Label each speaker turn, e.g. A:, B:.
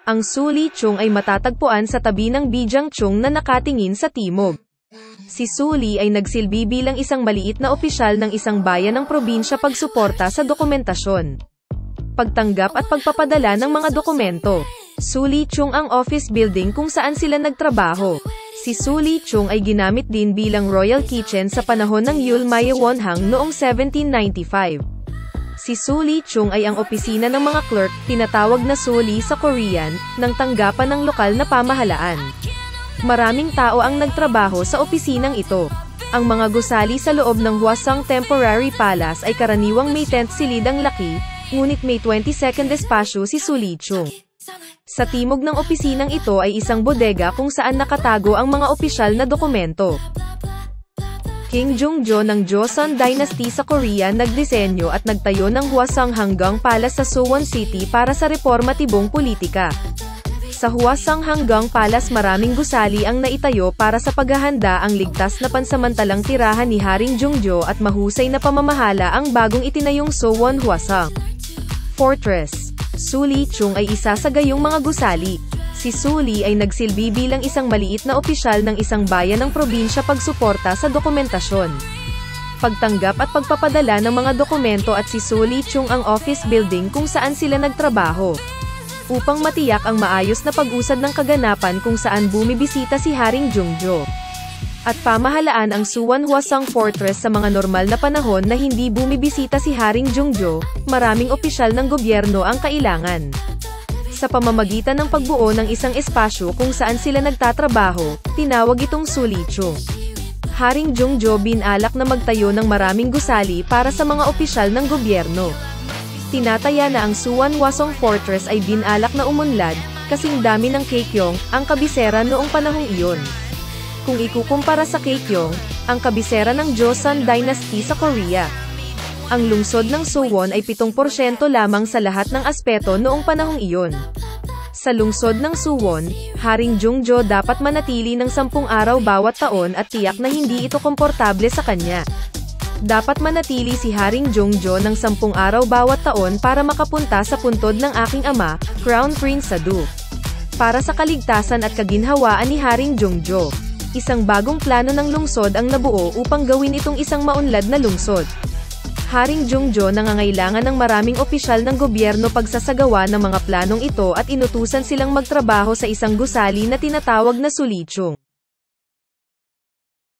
A: Ang Sulichung ay matatagpuan sa tabi ng Bijiangchung na nakatingin sa timog. Si Suli ay nagsilbi bilang isang maliit na opisyal ng isang bayan ng probinsya pagsuporta sa dokumentasyon, pagtanggap at pagpapadala ng mga dokumento. Sulichung ang office building kung saan sila nagtrabaho. Si Sulichung ay ginamit din bilang royal kitchen sa panahon ng Yulmaye Wonhang noong 1795. Si Sulichung ay ang opisina ng mga clerk, tinatawag na Suli sa Korean, ng tanggapan ng lokal na pamahalaan. Maraming tao ang nagtrabaho sa opisinang ito. Ang mga gusali sa loob ng Hwasong Temporary Palace ay karaniwang may tent silid ang laki, ngunit may 22nd espasyo si Sulichung. Sa timog ng opisinang ito ay isang bodega kung saan nakatago ang mga opisyal na dokumento. King Jongjo ng Joseon Dynasty sa Korea nagdisenyo at nagtayo ng Hwasong Hanggang Palace sa Suwon City para sa reformatibong politika. Sa Hwasong Hanggang Palace maraming gusali ang naitayo para sa paghahanda ang ligtas na pansamantalang tirahan ni Haring Jongjo at mahusay na pamamahala ang bagong itinayong Suwon Hwasong Fortress. Sulichung ay isa sa gayong mga gusali. Si Suli ay nagsilbi bilang isang maliit na opisyal ng isang bayan ng probinsya pagsuporta sa dokumentasyon, pagtanggap at pagpapadala ng mga dokumento at si Sulichung ang office building kung saan sila nagtrabaho, upang matiyak ang maayos na pag-usad ng kaganapan kung saan bumibisita si Haring Jongjo. At pamahalaan ang Suwon Hwasong Fortress sa mga normal na panahon na hindi bumibisita si Haring Jongjo, maraming opisyal ng gobyerno ang kailangan. Sa pamamagitan ng pagbuo ng isang espasyo kung saan sila nagtatrabaho, tinawag itong Sulichung. Haring Jongjo binalak na magtayo ng maraming gusali para sa mga opisyal ng gobyerno. Tinataya na ang Suwon Hwasong Fortress ay binalak na umunlad, kasing dami ng Kaekyeong, ang kabisera noong panahong iyon. Kung ikukumpara sa Kaekyeong, ang kabisera ng Joseon Dynasty sa Korea, ang lungsod ng Suwon ay 7% lamang sa lahat ng aspeto noong panahong iyon. Sa lungsod ng Suwon, Haring Jongjo dapat manatili ng 10 araw bawat taon at tiyak na hindi ito komportable sa kanya. Dapat manatili si Haring Jongjo ng 10 araw bawat taon para makapunta sa puntod ng aking ama, Crown Prince Sadu. Para sa kaligtasan at kaginhawaan ni Haring Jongjo, isang bagong plano ng lungsod ang nabuo upang gawin itong isang maunlad na lungsod. Haring Jongjo nangangailangan ng maraming opisyal ng gobyerno pagsasagawa ng mga planong ito at inutusan silang magtrabaho sa isang gusali na tinatawag na Sulichung.